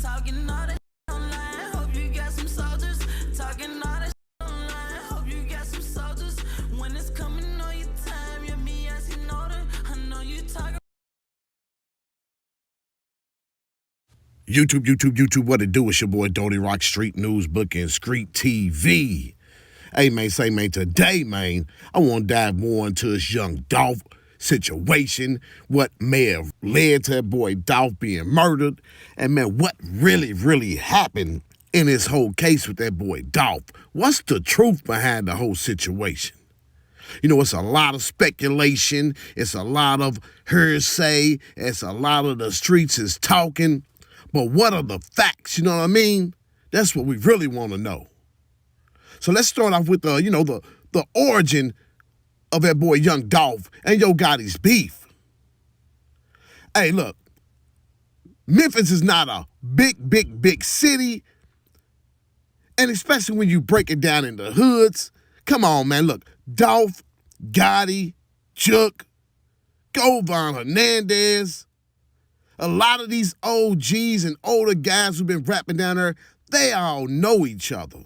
Talking all that online, hope you got some soldiers. Talking all that online, hope you got some soldiers. When it's coming on your time, you're me asking order. I know you talking. YouTube, what it do? It's your boy Doty Rock, Street News, Book, and Street TV. Hey, man, today, man, I want to dive more into this young Dolph situation, what may have led to that boy Dolph being murdered, and, man, what really happened in this whole case with that boy Dolph. What's the truth behind the whole situation? You know, it's a lot of speculation, it's a lot of hearsay, it's a lot of the streets is talking. But what are the facts? You know what I mean? That's what we really want to know. So let's start off with the origin of that boy young Dolph and Yo Gotti's beef. Hey, look, Memphis is not a big city. And especially when you break it down into hoods. Come on, man. Look, Dolph, Gotti, Juke, Govan Hernandez. A lot of these OGs and older guys who've been rapping down there, they all know each other.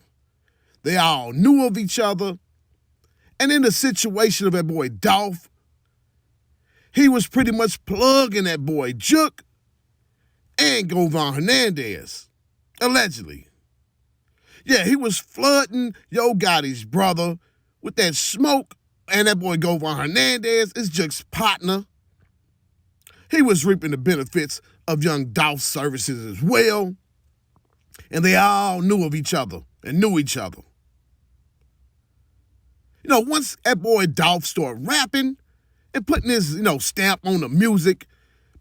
They all knew of each other. And in the situation of that boy Dolph, he was pretty much plugging that boy Juke and Govan Hernandez, allegedly. Yeah, he was flooding Yo Gotti's brother with that smoke, and that boy Govan Hernandez is Juke's partner. He was reaping the benefits of young Dolph's services as well. And they all knew of each other and knew each other. You know, once that boy Dolph started rapping and putting his, stamp on the music,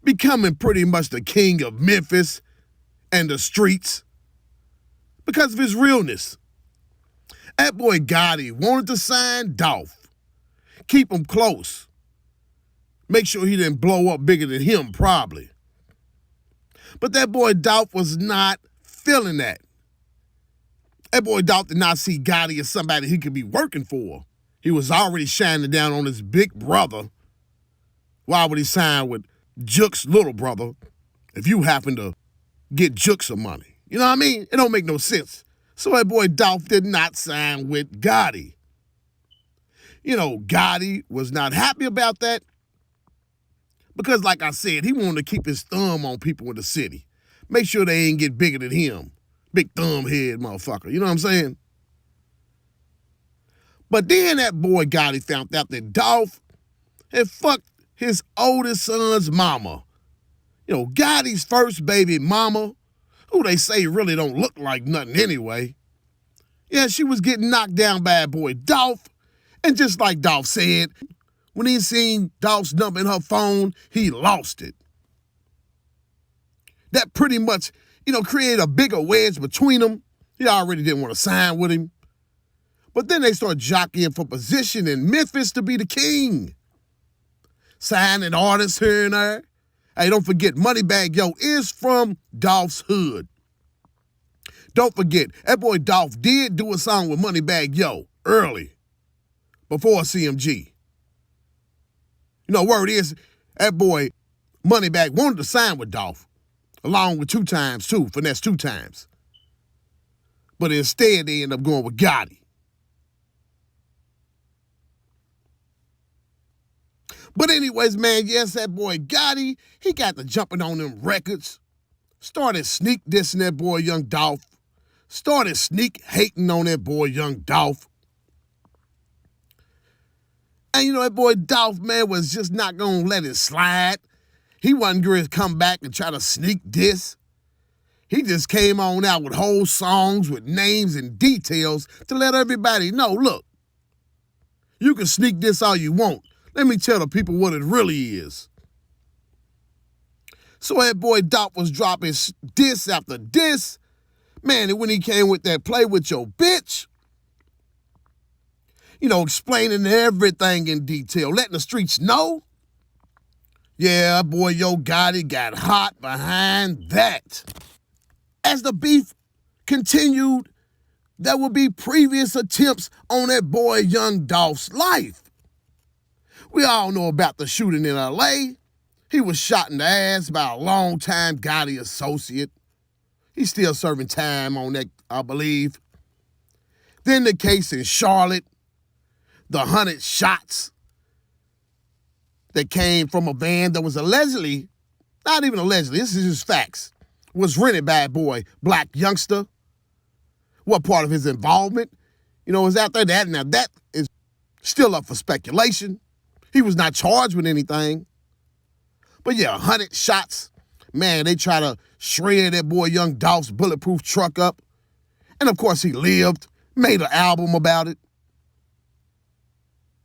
becoming pretty much the king of Memphis and the streets because of his realness. That boy Gotti wanted to sign Dolph, keep him close. Make sure he didn't blow up bigger than him, probably. But that boy Dolph was not feeling that. That boy Dolph did not see Gotti as somebody he could be working for. He was already shining down on his big brother. Why would he sign with Juke's little brother if you happen to get Juke some money? You know what I mean? It don't make no sense. So that boy Dolph did not sign with Gotti. You know, Gotti was not happy about that. Because, like I said, he wanted to keep his thumb on people in the city. Make sure they ain't get bigger than him. Big thumb head motherfucker. You know what I'm saying? But then that boy Gotti found out that Dolph had fucked his oldest son's mama. You know, Gotti's first baby mama, who they say really don't look like nothing anyway. Yeah, she was getting knocked down by that boy Dolph. And just like Dolph said, when he seen Dolph's number in her phone, he lost it. That pretty much, created a bigger wedge between them. He already didn't want to sign with him. But then they started jockeying for position in Memphis to be the king. Signing artists here and there. Hey, don't forget, Moneybagg Yo is from Dolph's hood. Don't forget, that boy Dolph did do a song with Moneybagg Yo early, before CMG. Word is, that boy Moneybagg wanted to sign with Dolph, along with 2 Times too, Finesse 2 Times. But instead, they ended up going with Gotti. But anyways, man, yes, that boy Gotti, he got to jumping on them records, started sneak dissing that boy young Dolph, started sneak hating on that boy young Dolph. And that boy Dolph, man, was just not going to let it slide. He wasn't going to come back and try to sneak diss. He just came on out with whole songs with names and details to let everybody know, look, you can sneak diss all you want. Let me tell the people what it really is. So that boy Dolph was dropping diss after diss. Man, and when he came with that play with your bitch, explaining everything in detail, letting the streets know. Yeah, boy, Yo Gotti got hot behind that. As the beef continued, there would be previous attempts on that boy young Dolph's life. We all know about the shooting in LA. He was shot in the ass by a longtime Gotti associate. He's still serving time on that, I believe. Then the case in Charlotte, the 100 shots that came from a van that was allegedly, not even allegedly, this is just facts, was rented by a boy, Blac Youngsta. What part of his involvement, is out there? That is still up for speculation. He was not charged with anything. But yeah, 100 shots. Man, they try to shred that boy Young Dolph's bulletproof truck up. And of course he lived, made an album about it.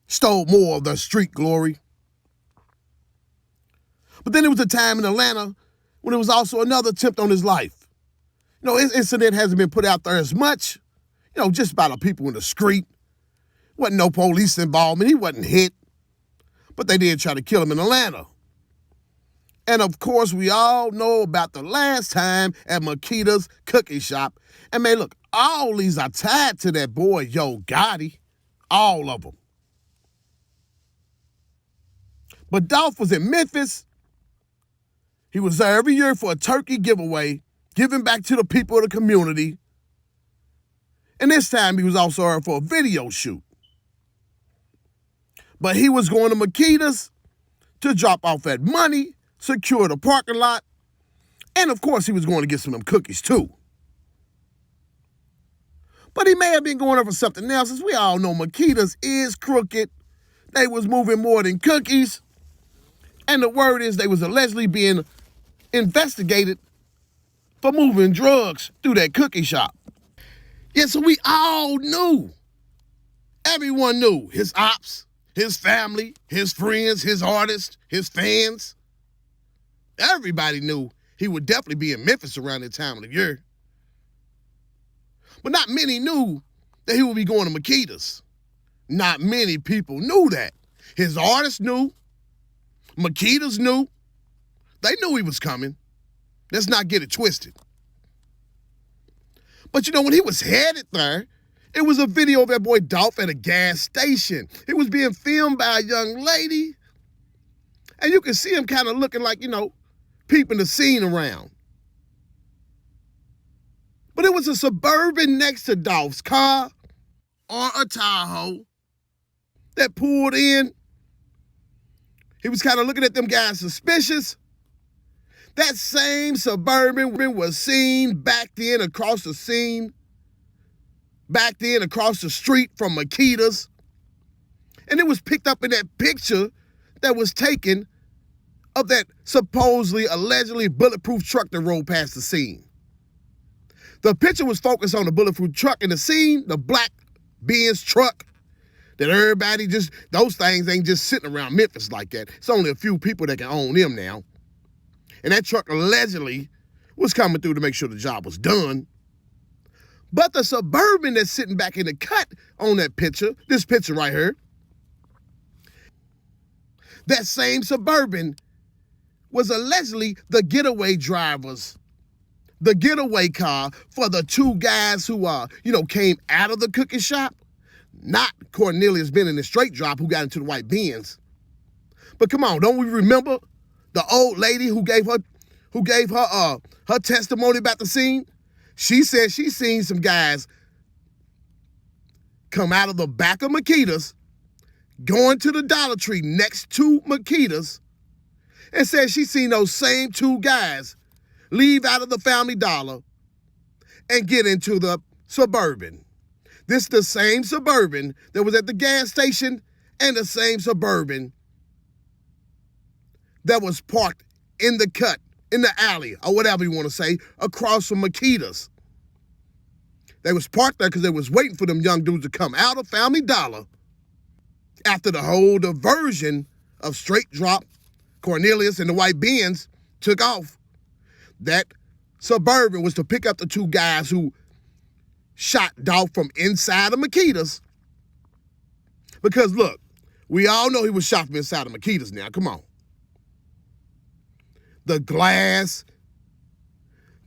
Stole more of the street glory. But then there was a time in Atlanta when there was also another attempt on his life. His incident hasn't been put out there as much, just by the people in the street. Wasn't no police involvement. He wasn't hit. But they did try to kill him in Atlanta. And of course, we all know about the last time at Makedas cookie shop. And man, look, all these are tied to that boy, Gotti. All of them. But Dolph was in Memphis. He was there every year for a turkey giveaway, giving back to the people of the community. And this time he was also there for a video shoot. But he was going to Makedas to drop off that money, secure the parking lot, and of course he was going to get some of them cookies too. But he may have been going there for something else. As we all know, Makedas is crooked. They was moving more than cookies. And the word is they was allegedly being investigated for moving drugs through that cookie shop. Yeah, so we all knew. Everyone knew. His ops, his family, his friends, his artists, his fans. Everybody knew he would definitely be in Memphis around that time of the year. But not many knew that he would be going to Makedas. Not many people knew that. His artists knew. Makedas knew. They knew he was coming. Let's not get it twisted. But when he was headed there, it was a video of that boy Dolph at a gas station. It was being filmed by a young lady. And you can see him kind of looking like, peeping the scene around. But it was a Suburban next to Dolph's car or a Tahoe that pulled in. He was kind of looking at them guys suspicious. That same Suburban was seen back then across the street from Makedas. And it was picked up in that picture that was taken of that supposedly, allegedly bulletproof truck that rolled past the scene. The picture was focused on the bulletproof truck in the scene, the black Benz truck, that everybody those things ain't just sitting around Memphis like that. It's only a few people that can own them now. And that truck allegedly was coming through to make sure the job was done. But the Suburban that's sitting back in the cut on that picture, this picture right here, that same Suburban was allegedly the getaway car for the two guys who, came out of the cookie shop. Not Cornelius been in the straight drop who got into the white Benz. But come on, don't we remember the old lady who gave her testimony about the scene? She said she seen some guys come out of the back of Makedas, going to the Dollar Tree next to Makedas, and said she seen those same two guys leave out of the Family Dollar and get into the Suburban. This is the same Suburban that was at the gas station and the same Suburban that was parked in the cut, in the alley, or whatever you want to say, across from Makedas. They was parked there because they was waiting for them young dudes to come out of Family Dollar after the whole diversion of straight drop, Cornelius and the white Benz took off. That Suburban was to pick up the two guys who shot Dolph from inside of Makedas. Because look, we all know he was shot from inside of Makedas now. Come on. The glass,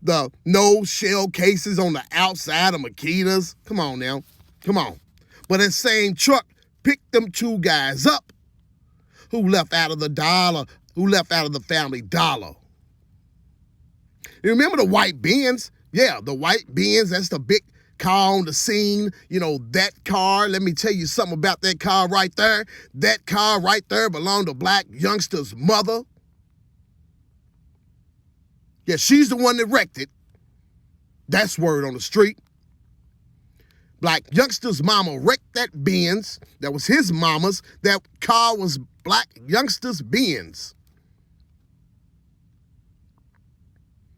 the no shell cases on the outside of Makedas. Come on now. Come on. But that same truck picked them two guys up who left out of the Family Dollar. You remember the white Benz Yeah, the white Benz, that's the big car on the scene. You know, that car, let me tell you something about that car right there. That car right there belonged to Blac Youngsta's mother. Yeah, she's the one that wrecked it. That's word on the street. Blac Youngsta's mama wrecked that Benz. That was his mama's. That car was Blac Youngsta's Benz.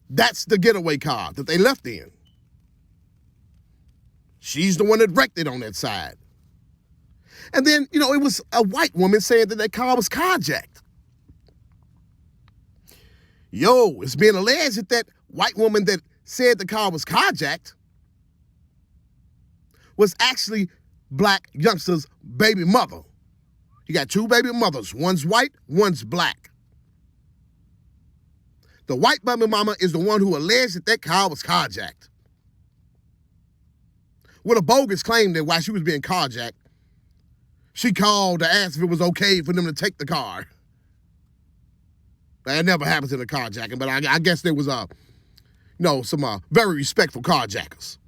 That's the getaway car that they left in. She's the one that wrecked it on that side. And then, you know, it was a white woman saying that car was carjacked. Yo, it's being alleged that that white woman that said the car was carjacked was actually Blac Youngsta's baby mother. You got two baby mothers. One's white, one's black. The white baby mama is the one who alleged that car was carjacked. With a bogus claim that while she was being carjacked, she called to ask if it was okay for them to take the car. That never happens in a carjacking, but I guess there was some very respectful carjackers.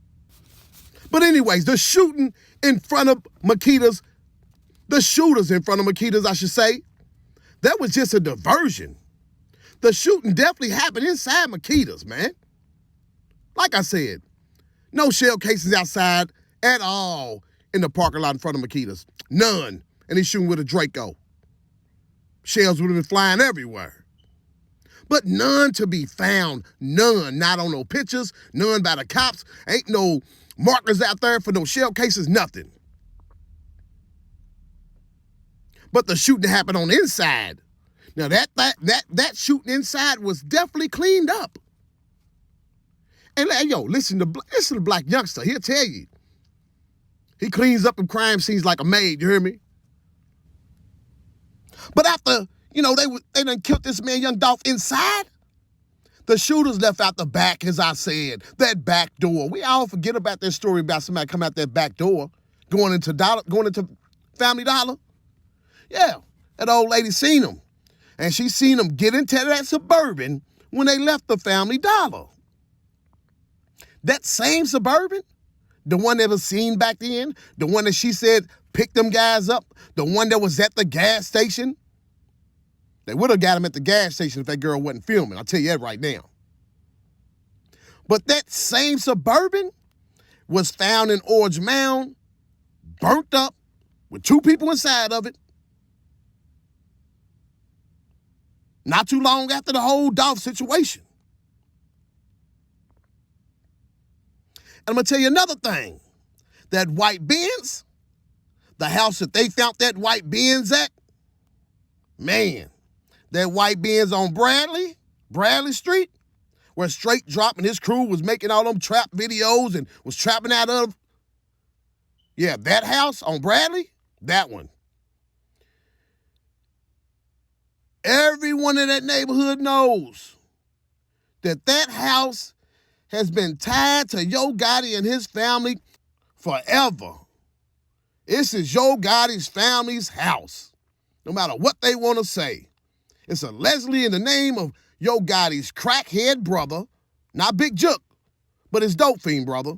But anyways, the shooting in front of Makedas, the shooters in front of Makedas, I should say, that was just a diversion. The shooting definitely happened inside Makedas, man. Like I said, no shell cases outside at all in the parking lot in front of Makedas. None. And he's shooting with a Draco. Shells would have been flying everywhere. But none to be found. None. Not on no pictures. None by the cops. Ain't no markers out there for no shell cases. Nothing. But the shooting happened on the inside. Now that shooting inside was definitely cleaned up. And yo, listen to Blac Youngsta. He'll tell you. He cleans up them crime scenes like a maid. You hear me? But after, you know, they done killed this man, young Dolph, inside, the shooters left out the back, as I said, that back door. We all forget about that story about somebody coming out that back door, going into Family Dollar. Yeah, that old lady seen him. And she seen him get into that Suburban when they left the Family Dollar. That same Suburban, the one that was seen back then, the one that she said picked them guys up, the one that was at the gas station. They would have got him at the gas station if that girl wasn't filming. I'll tell you that right now. But that same Suburban was found in Orange Mound, burnt up, with two people inside of it. Not too long after the whole Dolph situation. And I'm going to tell you another thing. That white Benz, the house that they found that white Benz at, man, that white Benz on Bradley Street, where Straight Drop and his crew was making all them trap videos and was trapping out of. Yeah, that house on Bradley, that one. Everyone in that neighborhood knows that that house has been tied to Yo Gotti and his family forever. This is Yo Gotti's family's house, no matter what they want to say. It's allegedly in the name of Yo Gotti's crackhead brother, not Big Jook, but his dope fiend brother.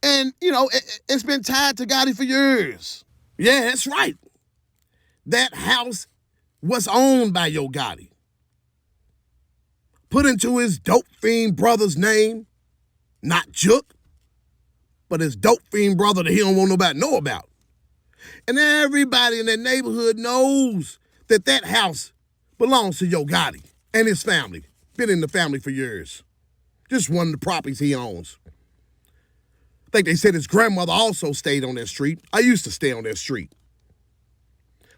And, you know, it's been tied to Gotti for years. Yeah, that's right. That house was owned by Yo Gotti. Put into his dope fiend brother's name, not Jook, but his dope fiend brother that he don't want nobody to know about. And everybody in that neighborhood knows that that house belongs to Yo Gotti and his family. Been in the family for years. Just one of the properties he owns. I think they said his grandmother also stayed on that street. I used to stay on that street.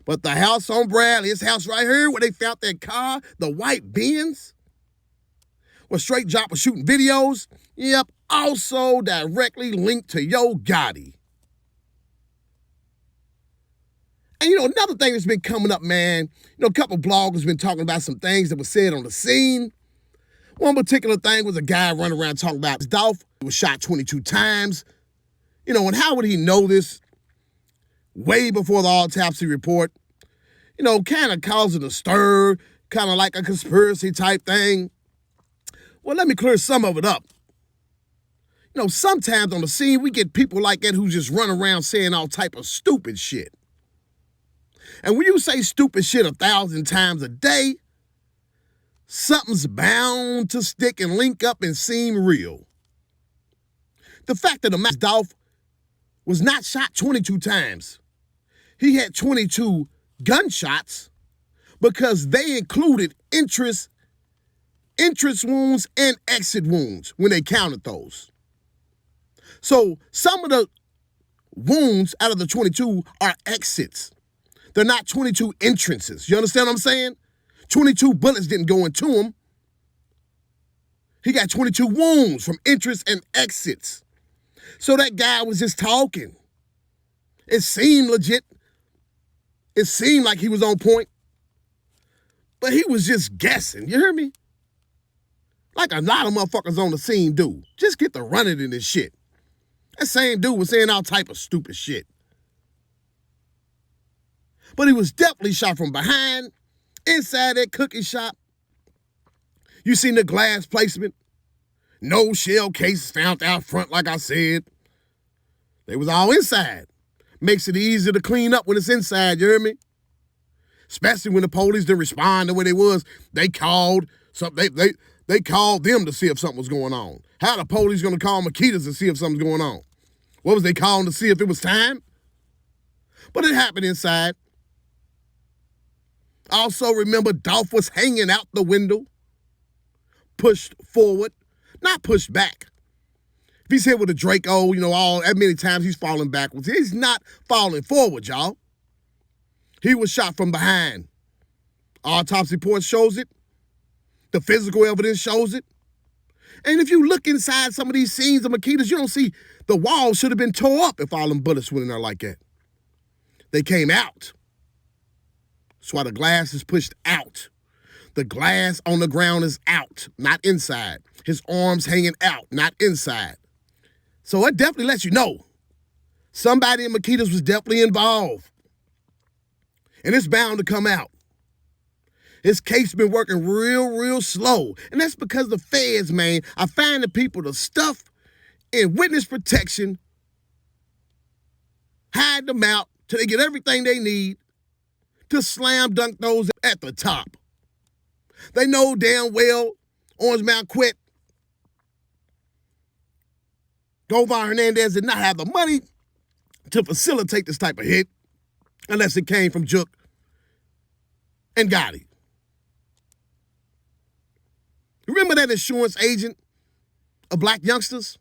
But the house on Bradley, his house right here where they found that car, the white Benz, where Straight Drop was shooting videos, yep, also directly linked to Yo Gotti. And, you know, another thing that's been coming up, man, you know, a couple of bloggers been talking about some things that were said on the scene. One particular thing was a guy running around talking about Dolph. He was shot 22 times. You know, and how would he know this way before the autopsy report? You know, kind of causing a stir, kind of like a conspiracy type thing. Well, let me clear some of it up. You know, sometimes on the scene, we get people like that who just run around saying all type of stupid shit. And when you say stupid shit 1,000 times a day, something's bound to stick and link up and seem real. The fact that the Dolph was not shot 22 times. He had 22 gunshots because they included entrance wounds and exit wounds when they counted those. So some of the wounds out of the 22 are exits. They're not 22 entrances. You understand what I'm saying? 22 bullets didn't go into him. He got 22 wounds from entrance and exits. So that guy was just talking. It seemed legit. It seemed like he was on point. But he was just guessing. You hear me? Like a lot of motherfuckers on the scene do. Just get to running in this shit. That same dude was saying all type of stupid shit. But he was definitely shot from behind, inside that cookie shop. You seen the glass placement? No shell cases found out front, like I said. They was all inside. Makes it easier to clean up when it's inside, you hear me? Especially when the police didn't respond the way they was. They called they called them to see if something was going on. How the police gonna call Makedas to see if something's going on? What was they calling to see if it was time? But it happened inside. Also remember Dolph was hanging out the window, pushed forward, not pushed back. If he's hit with a Draco, you know, all that many times he's falling backwards. He's not falling forward, y'all. He was shot from behind. Autopsy report shows it. The physical evidence shows it. And if you look inside some of these scenes of Makedas, you don't see the wall should have been tore up if all them bullets went in there like that. They came out. That's why the glass is pushed out. The glass on the ground is out, not inside. His arms hanging out, not inside. So it definitely lets you know somebody in Makedas was definitely involved. And it's bound to come out. His case been working real slow. And that's because the feds, man, are finding people to stuff in witness protection, hide them out till they get everything they need to slam dunk those at the top. They know damn well Orange Mountain quit. Govan Hernandez did not have the money to facilitate this type of hit unless it came from Jook and Gotti. Remember that insurance agent of Blac Youngsters?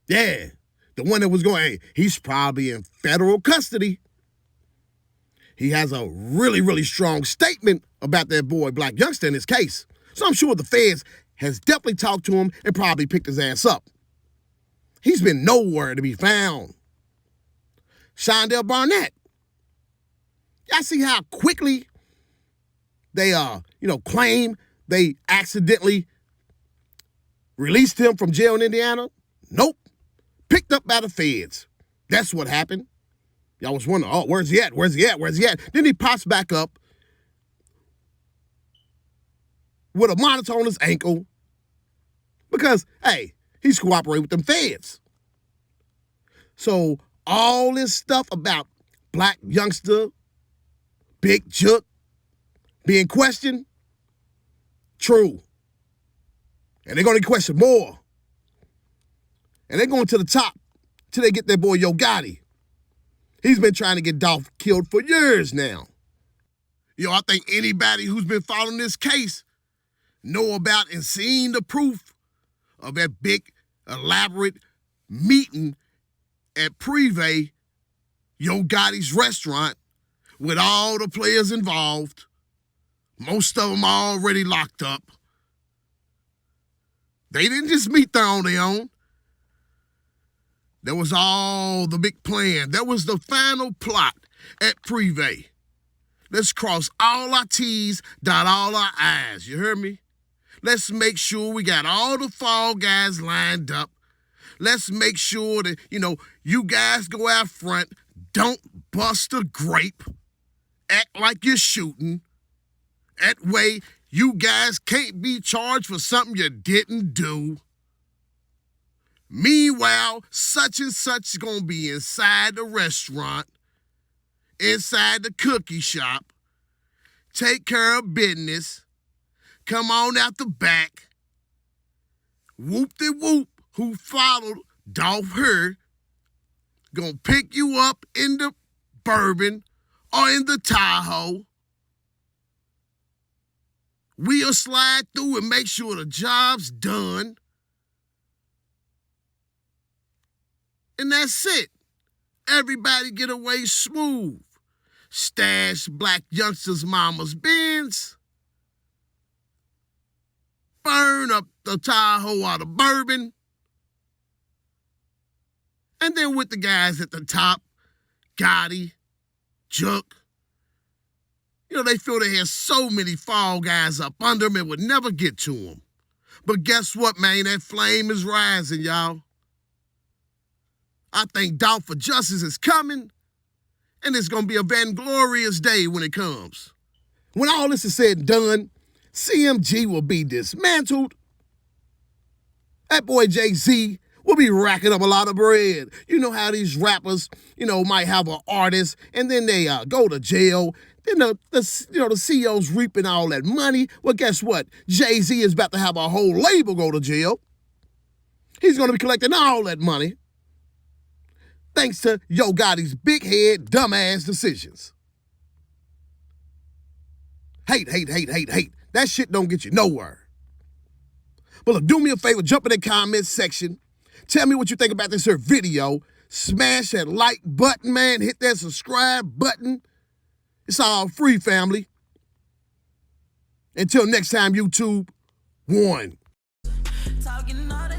Yeah, the one that was going, hey, he's probably in federal custody. He has a really strong statement about that boy Blac Youngsta in his case. So I'm sure the feds has definitely talked to him and probably picked his ass up. He's been nowhere to be found. Shondell Barnett. Y'all see how quickly they claim they accidentally released him from jail in Indiana? Nope. Picked up by the feds. That's what happened. Y'all was wondering, oh, where's he at? Where's he at? Where's he at? Then he pops back up with a monitor on his ankle because, hey, he's cooperating with them feds. So all this stuff about Blac Youngsta, Big Jook, being questioned, true. And they're going to question more. And they're going to the top till they get their boy Yo Gotti. He's been trying to get Dolph killed for years now. Yo, I think anybody who's been following this case know about and seen the proof of that big, elaborate meeting at Privé, Yo Gotti's restaurant, with all the players involved. Most of them already locked up. They didn't just meet there on their own. There was all the big plan. That was the final plot at Privé. Let's cross all our T's, dot all our I's. You heard me? Let's make sure we got all the fall guys lined up. Let's make sure that, you guys go out front. Don't bust a grape. Act like you're shooting. That way, you guys can't be charged for something you didn't do. Meanwhile, such and such is gonna be inside the restaurant, inside the cookie shop, take care of business, come on out the back, whoop-de-whoop, who followed Dolph her, gonna pick you up in the Bourbon or in the Tahoe. We'll slide through and make sure the job's done. And that's it. Everybody get away smooth. Stash Blac Youngsta's mama's Benz. Burn up the Tahoe out of Bourbon. And then with the guys at the top, Gotti, Juke, they feel they had so many fall guys up under them, it would never get to them. But guess what, man? That flame is rising, y'all. I think Dolph for justice is coming, and it's going to be a vainglorious day when it comes. When all this is said and done, CMG will be dismantled. That boy Jay-Z will be racking up a lot of bread. You know how these rappers, might have an artist, and then they go to jail. Then the CEO's reaping all that money. Well, guess what? Jay-Z is about to have a whole label go to jail. He's going to be collecting all that money, thanks to Yo Gotti's big head, dumbass decisions. Hate. That shit don't get you nowhere. But look, do me a favor, jump in the comments section. Tell me what you think about this here video. Smash that like button, man. Hit that subscribe button. It's all free, family. Until next time, YouTube, one. Talking all that